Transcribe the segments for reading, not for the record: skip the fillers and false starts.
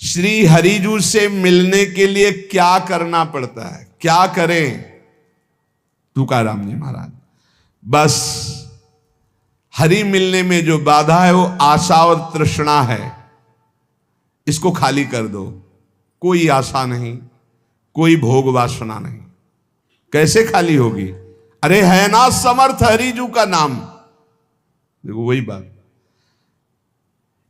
श्री हरिजू से मिलने के लिए क्या करना पड़ता है, क्या करें? तुकाराम जी महाराज, बस हरि मिलने में जो बाधा है वो आशा और तृष्णा है, इसको खाली कर दो। कोई आशा नहीं, कोई भोग वासना नहीं। कैसे खाली होगी? अरे है ना समर्थ हरिजू का नाम। देखो वही बात,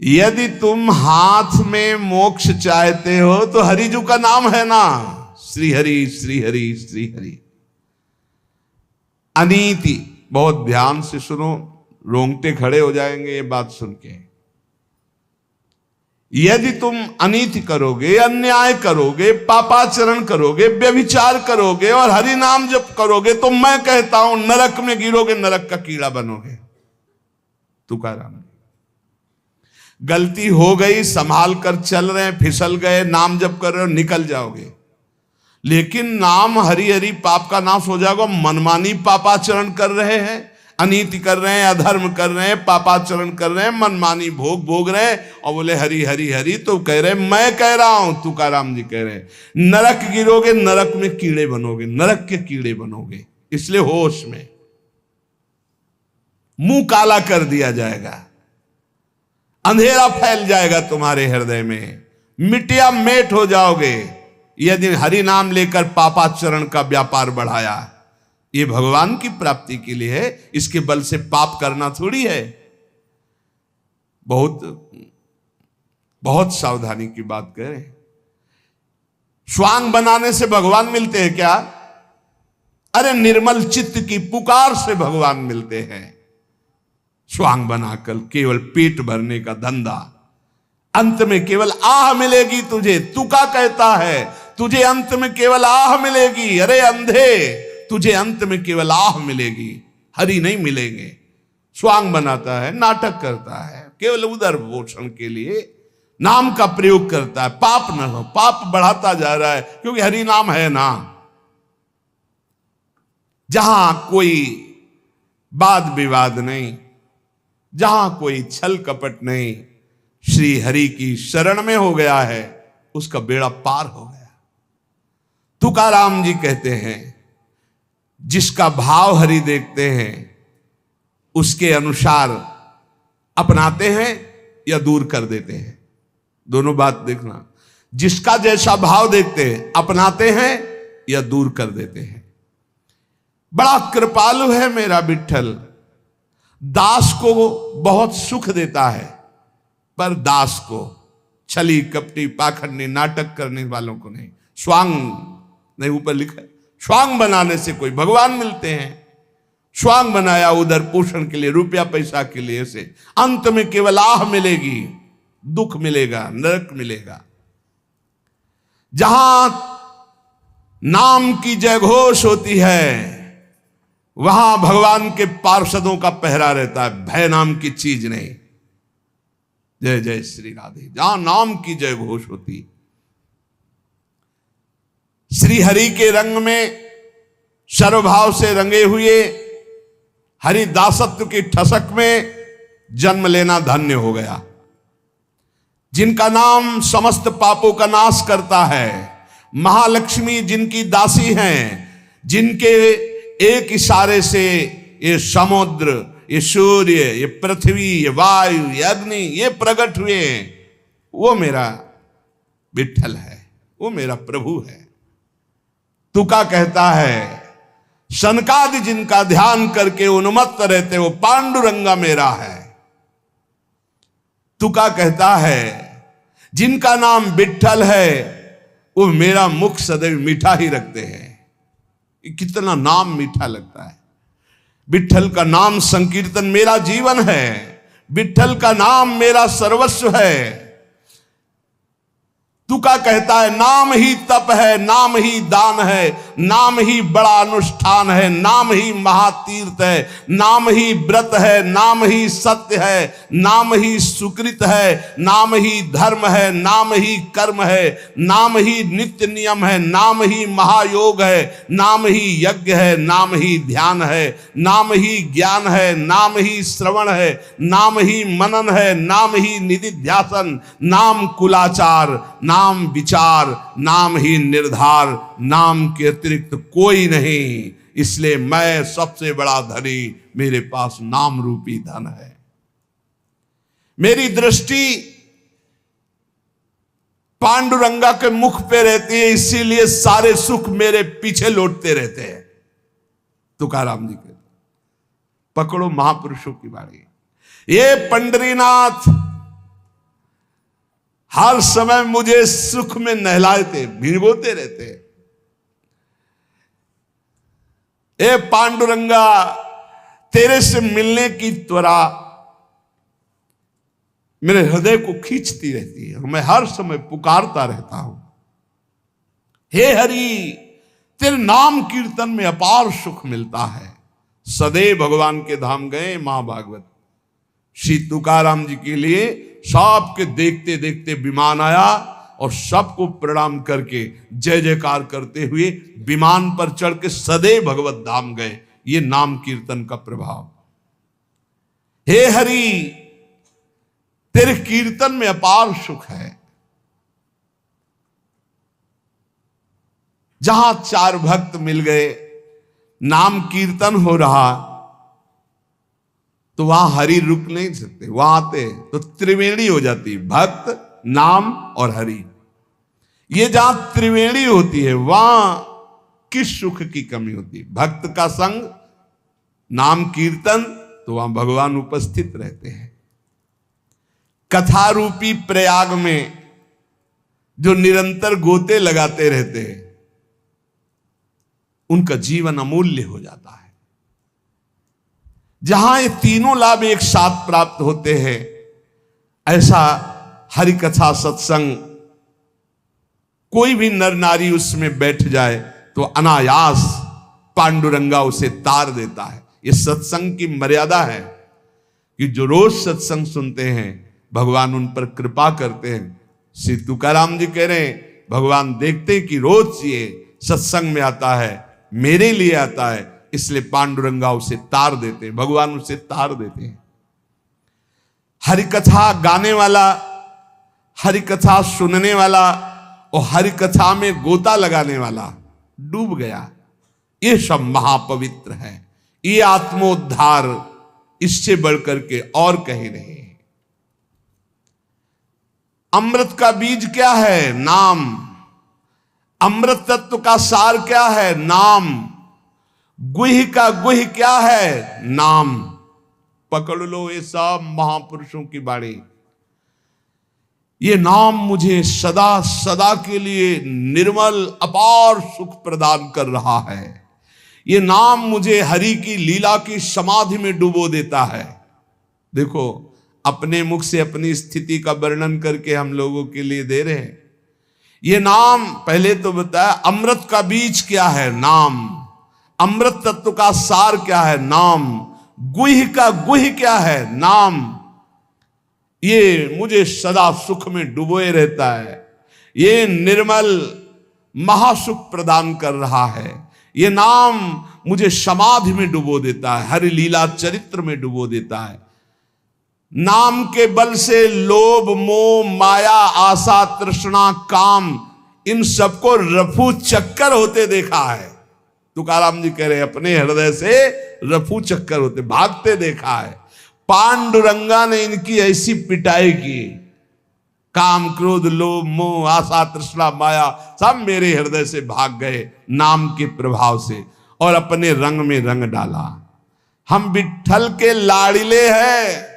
यदि तुम हाथ में मोक्ष चाहते हो तो हरिजू का नाम है ना, श्री हरि श्री हरि श्री हरि। अनीति, बहुत ध्यान से सुनो, रोंगटे खड़े हो जाएंगे ये बात सुन के। यदि तुम अनीति करोगे, अन्याय करोगे, पापाचरण करोगे, व्यभिचार करोगे और हरि नाम जप करोगे तो मैं कहता हूं नरक में गिरोगे, नरक का कीड़ा बनोगे। तुकाराम, गलती हो गई, संभाल कर चल रहे हैं, फिसल गए, नाम जप कर रहे हो, निकल जाओगे। लेकिन नाम हरि हरि पाप का नाश हो जाएगा। मनमानी पापाचरण कर रहे हैं, अनीति कर रहे हैं, अधर्म कर रहे हैं, पापाचरण कर रहे हैं, मनमानी भोग भोग रहे हैं और बोले हरि हरि हरि, तो कह रहे हैं मैं कह रहा हूं, तुकाराम जी कह रहे हैं नरक गिरोगे, नरक में कीड़े बनोगे, नरक के कीड़े बनोगे। इसलिए होश में, मुंह काला कर दिया जाएगा, अंधेरा फैल जाएगा तुम्हारे हृदय में, मिटिया मेट हो जाओगे यदि हरि नाम लेकर पापाचरण का व्यापार बढ़ाया। ये भगवान की प्राप्ति के लिए है, इसके बल से पाप करना थोड़ी है। बहुत बहुत सावधानी की बात करें। स्वांग बनाने से भगवान मिलते हैं क्या? अरे निर्मल चित्त की पुकार से भगवान मिलते हैं। स्वांग बनाकर केवल पेट भरने का धंधा, अंत में केवल आह मिलेगी तुझे। तुका कहता है तुझे अंत में केवल आह मिलेगी। अरे अंधे, तुझे अंत में केवल आह मिलेगी, हरि नहीं मिलेंगे। स्वांग बनाता है, नाटक करता है, केवल उदर पोषण के लिए नाम का प्रयोग करता है। पाप न हो, पाप बढ़ाता जा रहा है क्योंकि हरि नाम है ना। जहां कोई वाद विवाद नहीं, जहां कोई छल कपट नहीं, श्री हरि की शरण में हो गया है, उसका बेड़ा पार हो गया। तुकाराम जी कहते हैं जिसका भाव हरि देखते हैं उसके अनुसार अपनाते हैं या दूर कर देते हैं। दोनों बात देखना, जिसका जैसा भाव देखते हैं अपनाते हैं या दूर कर देते हैं। बड़ा कृपालु है मेरा विठ्ठल, दास को बहुत सुख देता है, पर दास को, छली कपटी पाखंडी नाटक करने वालों को नहीं। स्वांग नहीं, ऊपर लिखा है स्वांग बनाने से कोई भगवान मिलते हैं। स्वांग बनाया उधर पोषण के लिए, रुपया पैसा के लिए, से अंत में केवल आह मिलेगी, दुख मिलेगा, नरक मिलेगा। जहां नाम की जयघोष होती है वहां भगवान के पार्षदों का पहरा रहता है, भय नाम की चीज नहीं। जय जय श्री राधे। जहां नाम की जय घोष होती, श्री हरि के रंग में सर्वभाव से रंगे हुए हरि दासत्व की ठसक में जन्म लेना धन्य हो गया। जिनका नाम समस्त पापों का नाश करता है, महालक्ष्मी जिनकी दासी हैं, जिनके एक इशारे से ये समुद्र, ये सूर्य, ये पृथ्वी, ये वायु, ये अग्नि, ये प्रकट हुए, वो मेरा विठ्ठल है, वो मेरा प्रभु है। तुका कहता है सनकादि जिनका ध्यान करके उन्मत्त रहते वो पांडुरंगा मेरा है। तुका कहता है जिनका नाम विठ्ठल है वो मेरा मुख सदैव मीठा ही रखते हैं। कितना नाम मीठा लगता है। विठ्ठल का नाम संकीर्तन मेरा जीवन है, विठ्ठल का नाम मेरा सर्वस्व है। तुका कहता है नाम ही तप है, नाम ही दान है, नाम ही बड़ा अनुष्ठान है, नाम ही महातीर्थ है, नाम ही व्रत है, नाम ही सत्य है, नाम ही सुकृत है, नाम ही धर्म है, नाम ही कर्म है, नाम ही नित्य नियम है, नाम ही महायोग है, नाम ही यज्ञ है, नाम ही ध्यान है, नाम ही ज्ञान है, नाम ही श्रवण है, नाम ही मनन है, नाम ही निधिध्यासन, नाम कुलाचार, नाम विचार, नाम ही निर्धार, नाम के अतिरिक्त कोई नहीं। इसलिए मैं सबसे बड़ा धनी, मेरे पास नाम रूपी धन है। मेरी दृष्टि पांडुरंगा के मुख पे रहती है, इसीलिए सारे सुख मेरे पीछे लौटते रहते हैं। तुकाराम जी कहते, पकड़ो महापुरुषों की बाणी। ये पंडरीनाथ हर समय मुझे सुख में नहलाते, भिगोते रहते। ए पांडुरंगा, तेरे से मिलने की त्वरा मेरे हृदय को खींचती रहती है, मैं हर समय पुकारता रहता हूं। हे हरि, तेरे नाम कीर्तन में अपार सुख मिलता है। सदैव भगवान के धाम गए महाभागवत, श्री तुकाराम जी के लिए सबके देखते देखते विमान आया और सबको प्रणाम करके जय जयकार करते हुए विमान पर चढ़ के सदैव भगवत धाम गए। ये नाम कीर्तन का प्रभाव। हे हरि, तेरे कीर्तन में अपार सुख है। जहां चार भक्त मिल गए, नाम कीर्तन हो रहा, तो वहां हरि रुक नहीं सकते, वहां आते तो त्रिवेणी हो जाती, भक्त, नाम और हरि। ये जहां त्रिवेणी होती है, वहां किस सुख की कमी होती है? भक्त का संग, नाम कीर्तन, तो वहां भगवान उपस्थित रहते हैं। कथा रूपी प्रयाग में जो निरंतर गोते लगाते रहते हैं, उनका जीवन अमूल्य हो जाता है। जहां ये तीनों लाभ एक साथ प्राप्त होते हैं, ऐसा हरि कथा सत्संग कोई भी नर नारी उसमें बैठ जाए तो अनायास पांडुरंगा उसे तार देता है। ये सत्संग की मर्यादा है कि जो रोज सत्संग सुनते हैं, भगवान उन पर कृपा करते हैं। श्री तुकाराम जी कह रहे हैं, भगवान देखते हैं कि रोज ये सत्संग में आता है, मेरे लिए आता है, इसलिए पांडुरंगा उसे तार देते हैं, भगवान उसे तार देते हैं। हरिकथा गाने वाला, हरिकथा सुनने वाला और हरिकथा में गोता लगाने वाला डूब गया। ये सब महापवित्र है। ये आत्मोद्धार इससे बढ़कर के और कहीं नहीं। अमृत का बीज क्या है? नाम। अमृत तत्व का सार क्या है? नाम। गुह का गुह क्या है? नाम। पकड़ लो ये सब महापुरुषों की बाणी। ये नाम मुझे सदा सदा के लिए निर्मल अपार सुख प्रदान कर रहा है। ये नाम मुझे हरि की लीला की समाधि में डुबो देता है। देखो, अपने मुख से अपनी स्थिति का वर्णन करके हम लोगों के लिए दे रहे हैं। ये नाम पहले तो बताया, अमृत का बीज क्या है? नाम। अमृत तत्व का सार क्या है? नाम। गुह का गुह क्या है? नाम। ये मुझे सदा सुख में डुबोए रहता है। ये निर्मल महासुख प्रदान कर रहा है। ये नाम मुझे समाधि में डुबो देता है, हरि लीला चरित्र में डुबो देता है। नाम के बल से लोभ, मोह, माया, आशा, तृष्णा, काम, इन सबको रफू चक्कर होते देखा है। तुकाराम जी कह रहे अपने हृदय से रफू चक्कर होते, भागते देखा है। पांडुरंगा ने इनकी ऐसी पिटाई की, काम, क्रोध, लोभ, मोह, आशा, तृष्णा, माया सब मेरे हृदय से भाग गए नाम के प्रभाव से, और अपने रंग में रंग डाला। हम विट्ठल के लाड़िले हैं।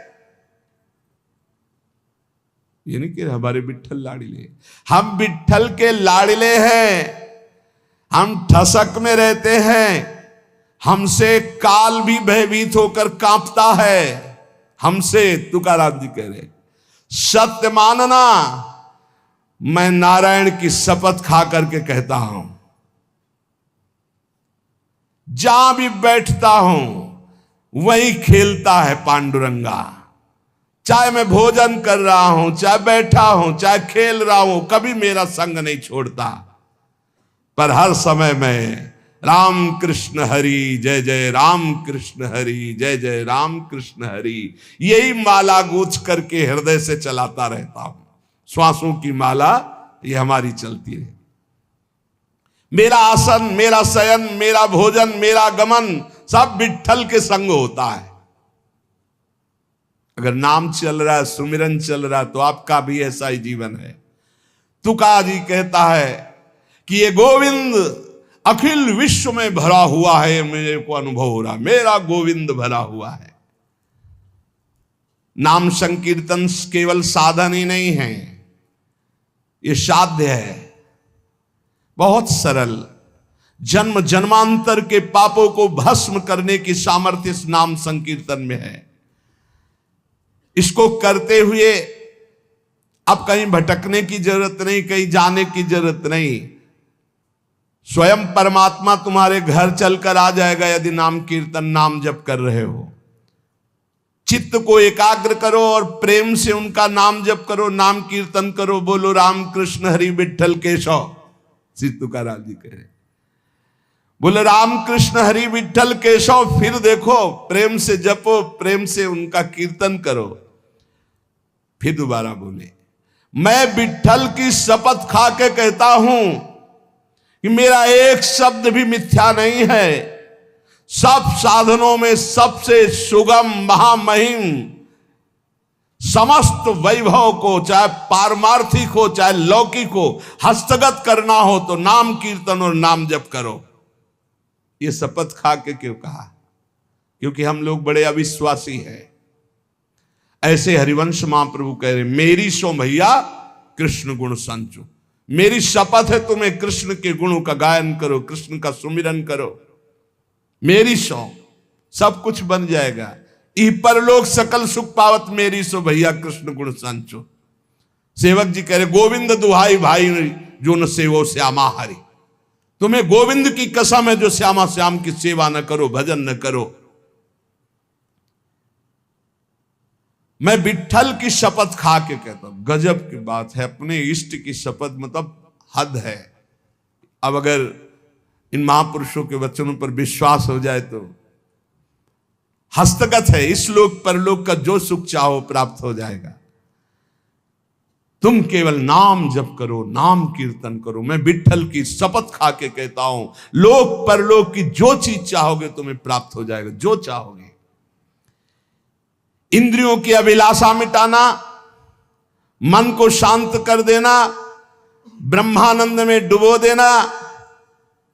ये नहीं कि हमारे विट्ठल लाड़िले, हम विट्ठल के लाड़िले हैं। हम ठसक में रहते हैं। हमसे काल भी भयभीत होकर कांपता है। हमसे, तुकाराम जी कह रहे, सत्य मानना, मैं नारायण की शपथ खा करके कहता हूं, जहां भी बैठता हूं वहीं खेलता है पांडुरंगा। चाहे मैं भोजन कर रहा हूं, चाहे बैठा हूं, चाहे खेल रहा हूं, कभी मेरा संग नहीं छोड़ता। पर हर समय में राम कृष्ण हरि जय जय राम कृष्ण हरि जय जय राम कृष्ण हरि, यही माला गूंथ करके हृदय से चलाता रहता हूं। श्वासों की माला ये हमारी चलती है। मेरा आसन, मेरा शयन, मेरा भोजन, मेरा गमन सब विट्ठल के संग होता है। अगर नाम चल रहा है, सुमिरन चल रहा है, तो आपका भी ऐसा ही जीवन है। तुका जी कहता है कि ये गोविंद अखिल विश्व में भरा हुआ है, मेरे को अनुभव हो रहा, मेरा गोविंद भरा हुआ है। नाम संकीर्तन केवल साधन ही नहीं है, ये साध्य है, बहुत सरल। जन्म जन्मांतर के पापों को भस्म करने की सामर्थ्य इस नाम संकीर्तन में है। इसको करते हुए अब कहीं भटकने की जरूरत नहीं, कहीं जाने की जरूरत नहीं। स्वयं परमात्मा तुम्हारे घर चलकर आ जाएगा यदि नाम कीर्तन नाम जप कर रहे हो। चित्त को एकाग्र करो और प्रेम से उनका नाम जप करो, नाम कीर्तन करो, बोलो राम कृष्ण हरि विट्ठल केशव। श्री तुकाराम जी कह रहे, बोले राम कृष्ण हरि विट्ठल केशव। फिर देखो, प्रेम से जपो, प्रेम से उनका कीर्तन करो। फिर दोबारा बोले, मैं विट्ठल की शपथ खा के कहता हूं कि मेरा एक शब्द भी मिथ्या नहीं है। सब साधनों में सबसे सुगम महामहिम, समस्त वैभव को, चाहे पारमार्थिक हो चाहे लौकिक हो, हस्तगत करना हो तो नाम कीर्तन और नाम जप करो। ये शपथ खा के क्यों कहा? क्योंकि हम लोग बड़े अविश्वासी हैं। ऐसे हरिवंश महाप्रभु कह रहे, मेरी सो भैया कृष्ण गुण संचो। मेरी शपथ है तुम्हें कृष्ण के गुणों का गायन करो, कृष्ण का सुमिरन करो। मेरी सो सब कुछ बन जाएगा। ई परलोक सकल सुख पावत मेरी सो भैया कृष्ण गुण संचो। सेवक जी कह रहे, गोविंद दुहाई भाई जो न सेवो श्यामा हरि। तुम्हें गोविंद की कसम है जो श्यामा श्याम की सेवा न करो, भजन न करो। मैं विट्ठल की शपथ खा के कहता हूं, गजब की बात है। अपने इष्ट की शपथ मतलब हद है। अब अगर इन महापुरुषों के वचनों पर विश्वास हो जाए तो हस्तगत है, इस लोक परलोक का जो सुख चाहो प्राप्त हो जाएगा। तुम केवल नाम जप करो, नाम कीर्तन करो। मैं विट्ठल की शपथ खा के कहता हूं, लोक परलोक की जो चीज चाहोगे तुम्हें प्राप्त हो जाएगा, जो चाहोगे। इंद्रियों की अभिलाषा मिटाना, मन को शांत कर देना, ब्रह्मानंद में डुबो देना,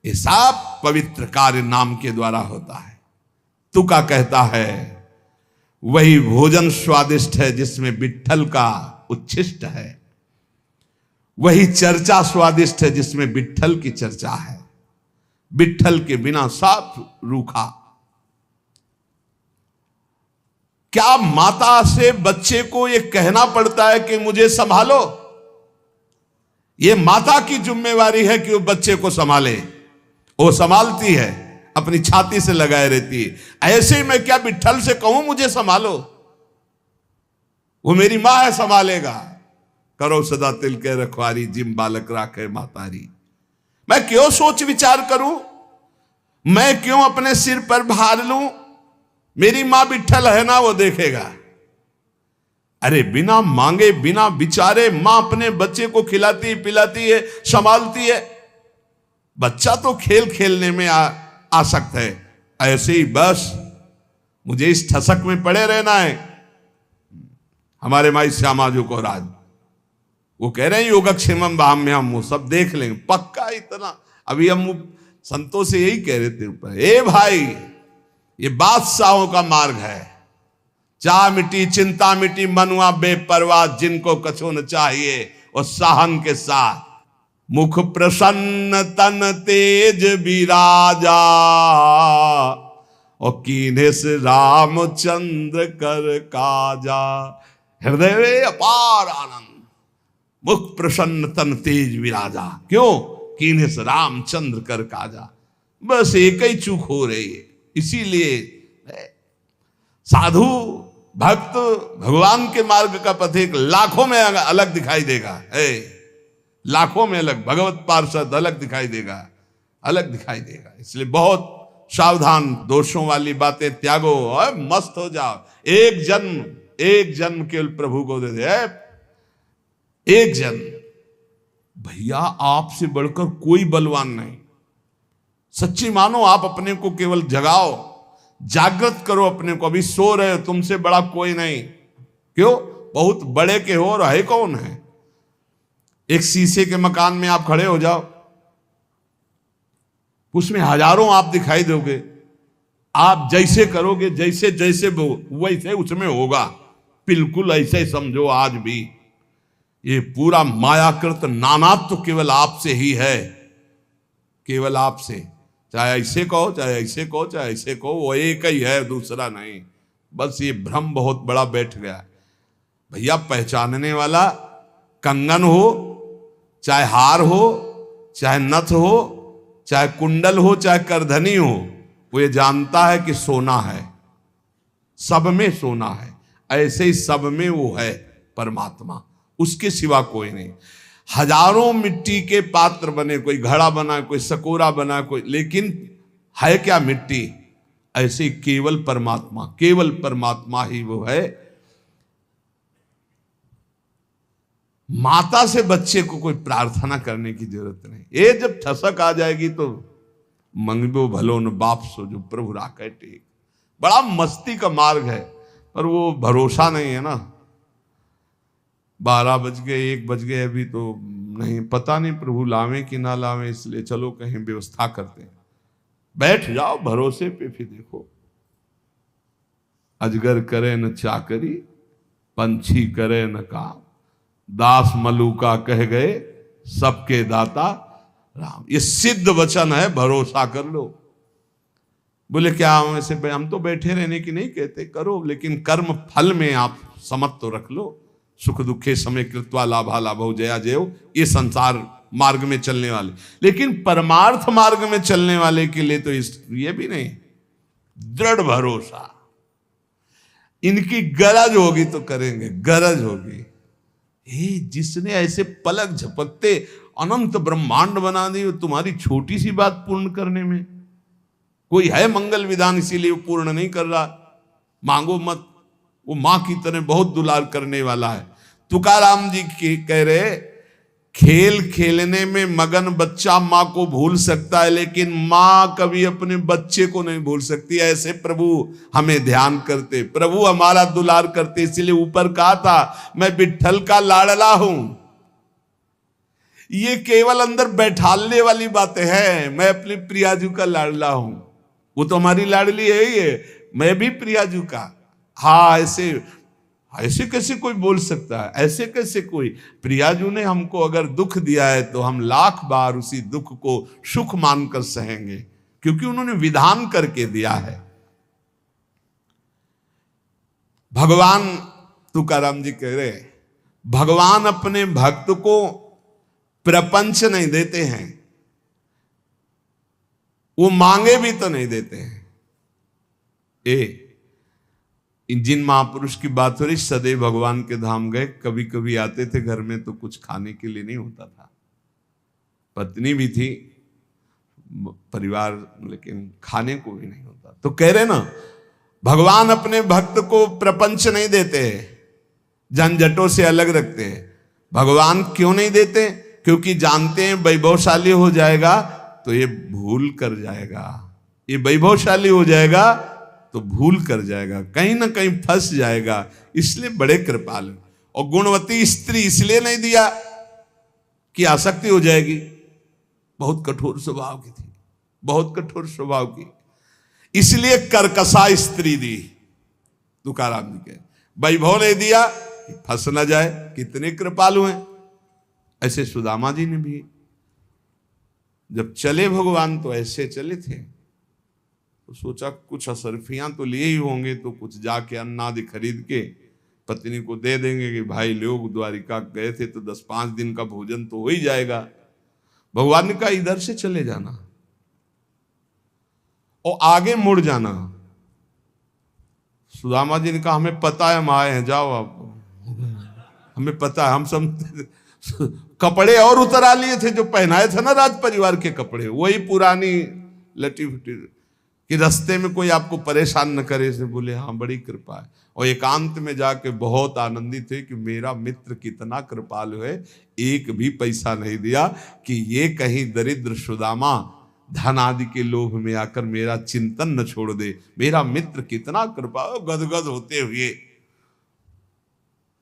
ये सब पवित्र कार्य नाम के द्वारा होता है। तुका कहता है, वही भोजन स्वादिष्ट है जिसमें विट्ठल का उच्छिष्ट है। वही चर्चा स्वादिष्ट है जिसमें विट्ठल की चर्चा है। विट्ठल के बिना सब रूखा। क्या माता से बच्चे को यह कहना पड़ता है कि मुझे संभालो? यह माता की जिम्मेवारी है कि वो बच्चे को संभाले। वो संभालती है, अपनी छाती से लगाए रहती है। ऐसे मैं क्या विट्ठल से कहूं मुझे संभालो? वो मेरी मां है, संभालेगा। करो सदा तिल के रखवारी, जिम बालक राखे मातारी। मैं क्यों सोच विचार करूं? मैं क्यों अपने सिर पर भार लूं? मेरी मां विट्ठल है ना, वो देखेगा। अरे बिना मांगे बिना विचारे मां अपने बच्चे को खिलाती पिलाती है, संभालती है। बच्चा तो खेल खेलने में आसक्त है। ऐसे ही बस मुझे इस ठसक में पड़े रहना है। हमारे माई श्यामा जो को राज वो कह रहे हैं योगक्षेमम भाम्य, हम वो सब देख लेंगे पक्का। इतना अभी हम संतों से यही कह रहे थे ऊपर, ए भाई ये बादशाहों का मार्ग है। चाह मिटी चिंता मिटी मनुआ बेपरवाह, जिनको कछो न चाहिए और साहन के साथ। मुख प्रसन्न तन तेज विराजा, और कीन्हे से रामचंद्र कर काजा। हृदय में अपार आनंद। मुख प्रसन्न तन तेज विराजा, क्यों? कीन्हे से रामचंद्र कर काजा। बस एक ही चूक हो रही है। इसीलिए साधु भक्त भगवान के मार्ग का पथिक लाखों में अलग दिखाई देगा, लाखों में अलग, भगवत पार्षद अलग दिखाई देगा, अलग दिखाई देगा। इसलिए बहुत सावधान, दोषों वाली बातें त्यागो और मस्त हो जाओ। एक जन्म केवल प्रभु को दे दे, एक जन्म। भैया आपसे बढ़कर कोई बलवान नहीं। सच्ची मानो, आप अपने को केवल जगाओ, जागृत करो अपने को। अभी सो रहे हो, तुमसे बड़ा कोई नहीं। क्यों? बहुत बड़े के हो और है कौन है? एक शीशे के मकान में आप खड़े हो जाओ, उसमें हजारों आप दिखाई दोगे। आप जैसे करोगे, जैसे जैसे वैसे उसमें होगा। बिल्कुल ऐसे समझो। आज भी ये पूरा मायाकृत नानात्व तो केवल आपसे ही है, केवल आपसे। चाहे ऐसे कहो, चाहे ऐसे कहो, चाहे ऐसे कहो, वो एक ही है, दूसरा नहीं। बस ये भ्रम बहुत बड़ा बैठ गया है। भैया पहचानने वाला कंगन हो, चाहे हार हो, चाहे नथ हो, चाहे कुंडल हो, चाहे करधनी हो, वो ये जानता है कि सोना है, सब में सोना है। ऐसे ही सब में वो है परमात्मा, उसके सिवा कोई नहीं। हजारों मिट्टी के पात्र बने, कोई घड़ा बना, कोई सकोरा बना, कोई, लेकिन है क्या? मिट्टी। ऐसे ही केवल परमात्मा, केवल परमात्मा ही वो है। माता से बच्चे को कोई प्रार्थना करने की जरूरत नहीं। ये जब ठसक आ जाएगी तो मंगबो भलो न बाप सो जो प्रभु राखे टेक। बड़ा मस्ती का मार्ग है, पर वो भरोसा नहीं है ना। 12 बज गए, 1 बज गए, अभी तो नहीं, पता नहीं प्रभु लावे कि ना लावे, इसलिए चलो कहीं व्यवस्था करते हैं। बैठ जाओ भरोसे पे, फिर देखो। अजगर करे न चाकरी, पंछी करे न काम, दास मलूका कह गए सबके दाता राम। ये सिद्ध वचन है, भरोसा कर लो। बोले क्या हम ऐसे, हम तो बैठे रहने की नहीं कहते, करो, लेकिन कर्म फल में आप समझ तो रख लो। सुख दुखे समय कृत्वा लाभा लाभो जया जयो, ये संसार मार्ग में चलने वाले। लेकिन परमार्थ मार्ग में चलने वाले के लिए तो ये भी नहीं, दृढ़ भरोसा। इनकी गरज होगी तो करेंगे, गरज होगी। जिसने ऐसे पलक झपकते अनंत ब्रह्मांड बना दी, तुम्हारी छोटी सी बात पूर्ण करने में कोई है मंगल विधान, इसीलिए वो पूर्ण नहीं कर रहा। मांगो मत, वो मां की तरह बहुत दुलार करने वाला है। तुकाराम जी कह रहे, खेल खेलने में मगन बच्चा मां को भूल सकता है, लेकिन मां कभी अपने बच्चे को नहीं भूल सकती। ऐसे प्रभु हमें ध्यान करते, प्रभु हमारा दुलार करते। इसलिए ऊपर कहा था, मैं विठ्ठल का लाडला हूं। ये केवल अंदर बैठालने वाली बातें हैं। मैं अपने प्रियाजू का लाडला हूं, वो तो हमारी लाडली है ही है, मैं भी प्रियाजू का। हाँ, ऐसे कैसे कोई बोल सकता है? ऐसे कैसे कोई? प्रियाजू ने हमको अगर दुख दिया है तो हम लाख बार उसी दुख को सुख मानकर सहेंगे, क्योंकि उन्होंने विधान करके दिया है। भगवान, तुकाराम जी कह रहे, भगवान अपने भक्त को प्रपंच नहीं देते हैं, वो मांगे भी तो नहीं देते हैं। जिन महापुरुष की बात हो रही, सदैव भगवान के धाम गए, कभी कभी आते थे घर में तो कुछ खाने के लिए नहीं होता था, पत्नी भी थी, परिवार, लेकिन खाने को भी नहीं होता। तो कह रहे ना, भगवान अपने भक्त को प्रपंच नहीं देते, झंझटों से अलग रखते हैं। भगवान क्यों नहीं देते? क्योंकि जानते हैं वैभवशाली हो जाएगा तो ये भूल कर जाएगा, ये वैभवशाली हो जाएगा तो भूल कर जाएगा, कहीं ना कहीं फंस जाएगा। इसलिए बड़े कृपालु। और गुणवती स्त्री इसलिए नहीं दिया कि आसक्ति हो जाएगी, बहुत कठोर स्वभाव की थी, बहुत कठोर स्वभाव की, इसलिए कर्कशा स्त्री दी। तुकाराम जी के वैभव ने दिया कि फंस ना जाए, कितने कृपालु हैं। ऐसे सुदामा जी ने भी जब चले भगवान तो ऐसे चले थे, तो सोचा कुछ असरफियां तो लिए ही होंगे, तो कुछ जाके अन्नादि खरीद के पत्नी को दे देंगे कि भाई लोग द्वारिका गए थे तो 10-5 दिन का भोजन तो हो ही जाएगा। भगवान ने कहा इधर से चले जाना, और आगे मुड़ जाना। सुदामा जी ने कहा हमें पता है हम आए हैं, जाओ आप, हमें पता है, हम सब कपड़े और उतरा लिए थे जो पहनाए थे ना राज परिवार के कपड़े, वही पुरानी लटी फटी, कि रास्ते में कोई आपको परेशान न करे। से बोले हाँ बड़ी कृपा है। और एकांत में जाके बहुत आनंदित थे कि मेरा मित्र कितना कृपालु है, एक भी पैसा नहीं दिया कि ये कहीं दरिद्र सुदामा धन आदि के लोभ में आकर मेरा चिंतन न छोड़ दे। मेरा मित्र कितना कृपा, गदगद होते हुए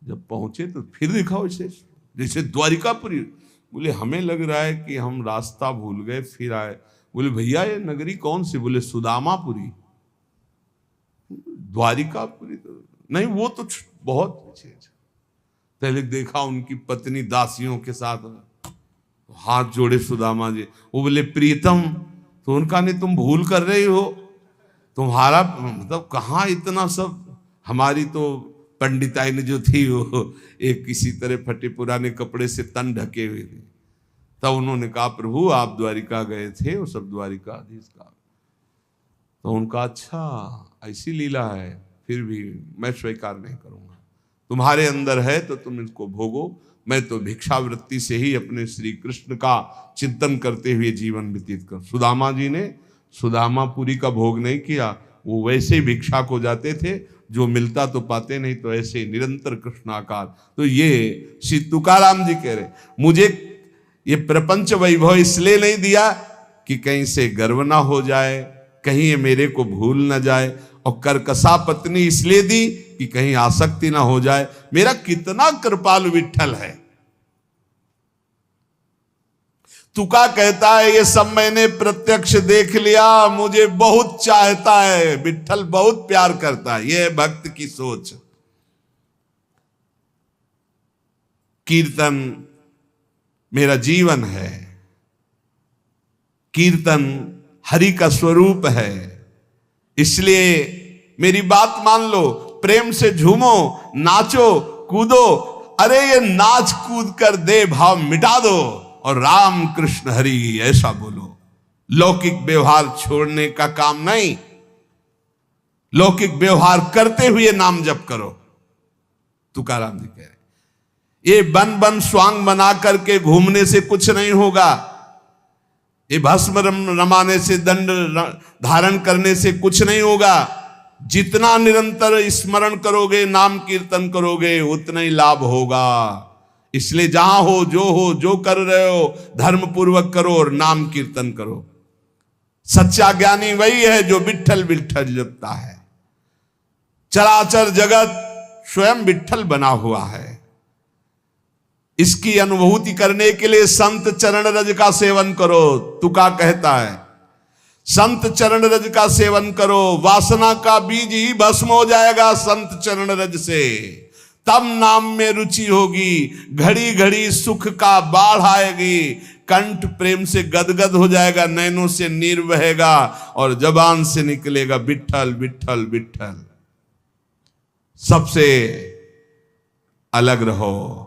जब पहुंचे तो फिर दिखाओ इसे जैसे द्वारिकापुरी। बोले हमें लग रहा है कि हम रास्ता भूल गए, फिर आए। बोले भैया ये नगरी कौन सी? बोले सुदामापुरी। द्वारिकापुरी तो नहीं, वो तो बहुत अच्छे। पहले देखा उनकी पत्नी दासियों के साथ, हाथ जोड़े सुदामा जी। वो बोले प्रीतम, तो उनका नहीं तुम भूल कर रही हो, तुम्हारा मतलब कहाँ इतना सब। हमारी तो पंडिताई ने जो थी वो एक किसी तरह फटे पुराने कपड़े से तन ढके हुए थे। तब उन्होंने कहा प्रभु आप द्वारिका गए थे, वो सब द्वारिकाधीश का। तो उनका अच्छा ऐसी लीला है, फिर भी मैं स्वीकार नहीं करूंगा। तुम्हारे अंदर है तो तुम इसको भोगो, मैं तो भिक्षावृत्ति से ही अपने श्री कृष्ण का चिंतन करते हुए जीवन व्यतीत कर। सुदामा जी ने सुदामापुरी का भोग नहीं किया, वो वैसे ही भिक्षा को जाते थे, जो मिलता तो पाते नहीं, तो ऐसे निरंतर कृष्णाकार। तो ये श्री तुकाराम जी कह रहे मुझे ये प्रपंच वैभव इसलिए नहीं दिया कि कहीं से गर्व ना हो जाए, कहीं ये मेरे को भूल ना जाए, और करकसा पत्नी इसलिए दी कि कहीं आसक्ति ना हो जाए। मेरा कितना कृपालु विठ्ठल है। तुका कहता है ये सब मैंने प्रत्यक्ष देख लिया, मुझे बहुत चाहता है, विठ्ठल बहुत प्यार करता है। यह भक्त की सोच। कीर्तन मेरा जीवन है, कीर्तन हरि का स्वरूप है, इसलिए मेरी बात मान लो, प्रेम से झूमो, नाचो, कूदो। अरे ये नाच कूद कर दे भाव मिटा दो और राम कृष्ण हरि ऐसा बोलो। लौकिक व्यवहार छोड़ने का काम नहीं, लौकिक व्यवहार करते हुए नाम जप करो। तुकाराम जी कह रहे ये बन बन स्वांग बना करके घूमने से कुछ नहीं होगा, ये भस्म रमाने से, दंड धारण करने से कुछ नहीं होगा। जितना निरंतर स्मरण करोगे, नाम कीर्तन करोगे, उतना ही लाभ होगा। इसलिए जहां हो जो कर रहे हो धर्म पूर्वक करो और नाम कीर्तन करो। सच्चा ज्ञानी वही है जो विठ्ठल विठ्ठल जपता है। चराचर जगत स्वयं विठ्ठल बना हुआ है। इसकी अनुभूति करने के लिए संत चरण रज का सेवन करो। तुका कहता है संत चरण रज का सेवन करो, वासना का बीज ही भस्म हो जाएगा संत चरण रज से। तब नाम में रुचि होगी, घड़ी घड़ी सुख का बाढ़ आएगी, कंठ प्रेम से गदगद हो जाएगा, नैनों से नीर बहेगा और जबान से निकलेगा विठ्ठल विठ्ठल विठ्ठल। सबसे अलग रहो,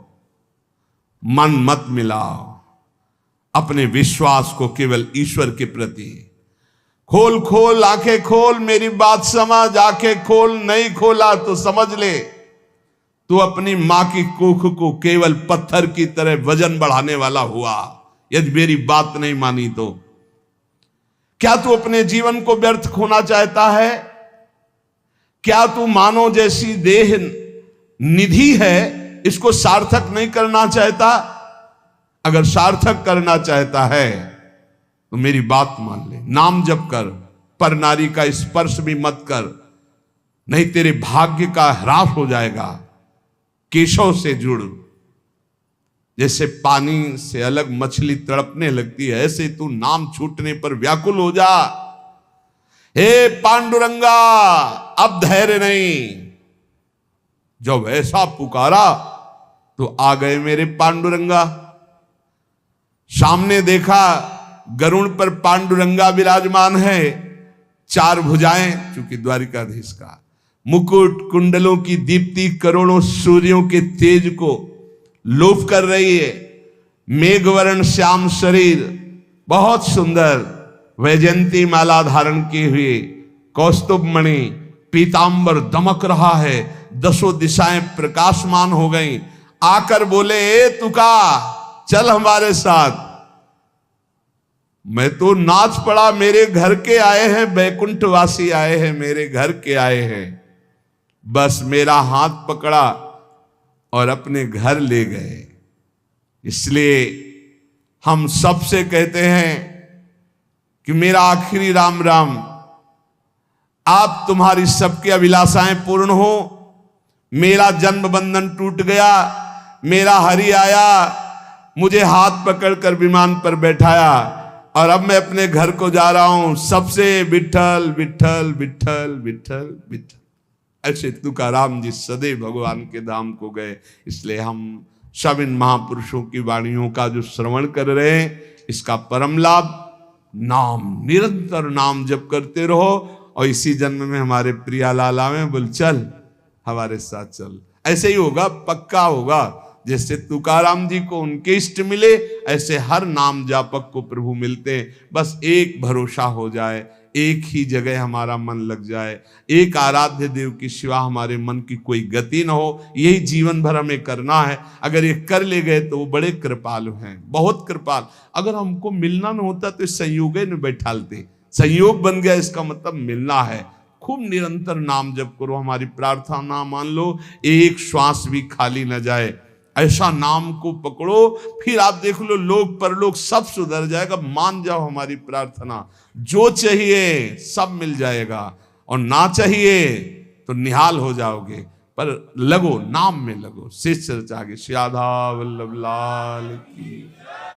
मन मत मिलाओ, अपने विश्वास को केवल ईश्वर के प्रति खोल खोल, आंखें खोल, मेरी बात समझ, आंखें खोल, नहीं खोला तो समझ ले तू अपनी मां की कुख को केवल पत्थर की तरह वजन बढ़ाने वाला हुआ, यदि मेरी बात नहीं मानी तो। क्या तू अपने जीवन को व्यर्थ खोना चाहता है? क्या तू मानव जैसी देह निधि है, इसको सार्थक नहीं करना चाहता? अगर सार्थक करना चाहता है तो मेरी बात मान ले, नाम जप कर, पर नारी का स्पर्श भी मत कर, नहीं तेरे भाग्य का ह्रास हो जाएगा। केशव से जुड़, जैसे पानी से अलग मछली तड़पने लगती है, ऐसे तू नाम छूटने पर व्याकुल हो जा। हे पांडुरंगा, अब धैर्य नहीं। जब ऐसा पुकारा तो आ गए मेरे पांडुरंगा। सामने देखा गरुड़ पर पांडुरंगा विराजमान है, चार भुजाएं, चूंकि द्वारिकाधीश का मुकुट, कुंडलों की दीप्ति करोड़ों सूर्यों के तेज को लोप कर रही है। मेघवर्ण श्याम शरीर, बहुत सुंदर, वैजयंती माला धारण किए हुए, कौस्तुभ मणि पीतांबर दमक रहा है, 10 दिशाएं प्रकाशमान हो गई। आकर बोले, ए तुका चल हमारे साथ। मैं तो नाच पड़ा, मेरे घर के आए हैं, बैकुंठवासी आए हैं, मेरे घर के आए हैं। बस मेरा हाथ पकड़ा और अपने घर ले गए। इसलिए हम सबसे कहते हैं कि मेरा आखिरी राम राम, आप तुम्हारी सबकी अभिलाषाएं पूर्ण हो। मेरा जन्म बंधन टूट गया, मेरा हरि आया, मुझे हाथ पकड़कर विमान पर बैठाया और अब मैं अपने घर को जा रहा हूं। सबसे विठल विठल विठल विठल विठल। ऐसे तुकाराम जी सदैव भगवान के धाम को गए। इसलिए हम सब इन महापुरुषों की वाणियों का जो श्रवण कर रहे हैं, इसका परम लाभ, नाम, निरंतर नाम जप करते रहो। और इसी जन्म में हमारे प्रियालाल आवे, बोल चल हमारे साथ चल। ऐसे ही होगा, पक्का होगा। जैसे तुकाराम जी को उनके इष्ट मिले, ऐसे हर नाम जापक को प्रभु मिलते हैं। बस एक भरोसा हो जाए, एक ही जगह हमारा मन लग जाए, एक आराध्य देव की सिवा हमारे मन की कोई गति न हो। यही जीवन भर हमें करना है। अगर ये कर ले गए तो वो बड़े कृपालु हैं, बहुत कृपाल। अगर हमको मिलना न होता तो संयोग न बैठालते। संयोग बन गया, इसका मतलब मिलना है। खूब निरंतर नाम जप करो। हमारी प्रार्थना मान लो, एक श्वास भी खाली न जाए। ऐसा नाम को पकड़ो, फिर आप देख लो लोक परलोक सब सुधर जाएगा। मान जाओ हमारी प्रार्थना, जो चाहिए सब मिल जाएगा, और ना चाहिए तो निहाल हो जाओगे। पर लगो, नाम में लगो। शेष चर्चा आगे। श्री राधा वल्लभ लाल की।